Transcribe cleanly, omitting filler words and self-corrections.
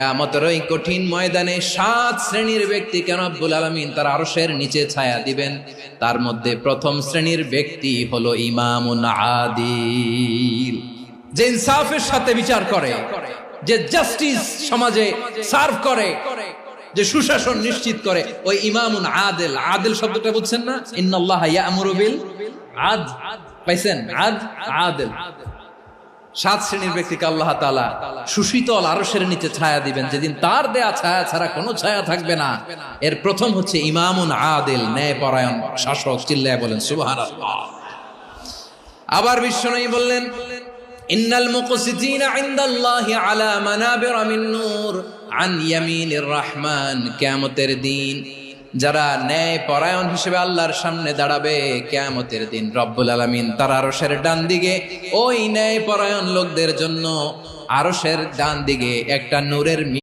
কিয়ামতের ওই কঠিন ময়দানে 7 শ্রেণীর ব্যক্তিকে রব্বুল আলামিন তার আরশের নিচে ছায়া দিবেন। তার মধ্যে প্রথম শ্রেণীর ব্যক্তি হলো ইমামুন আদিল, যে ইনসাফের সাথে বিচার করে, যে জাস্টিস সমাজে সার্ভ করে, যে সুশাসন নিশ্চিত করে, ওই ইমামুন আদিল। আদিল শব্দটা বুঝছেন না? ইন্নাল্লাহা ইয়া'মুরু বিল আদল, পাইছেন? আদিল। 7 শ্রেণীর ব্যক্তিকে আল্লাহ তাআলা সুশীতল আরশের নিচে ছায়া দিবেন, যেদিন তার দেয়া ছায়া ছাড়া কোনো ছায়া থাকবে না। এর প্রথম হচ্ছে ইমামুন আদিল, ন্যায়পরায়ণ শাসক। চিল্লায় বলেন সুবহানাল্লাহ। আবার বিশ্বনবী বললেন, ইন্নাল মুকসিতিনা ইনদাল্লাহি আলা মানাবিরা মিন নূর আন ইয়ামিনির রহমান। কিয়ামতের দিন যারা ন্যায়পরায়ণ হিসেবে আল্লাহর সামনে দাঁড়াবে, কিয়ামতের দিন রব্বুল আলামিন তার আরশের ডান দিকে ওই ন্যায়পরায়ণ লোকদের জন্য আরশের ডান দিকে একটা নূরের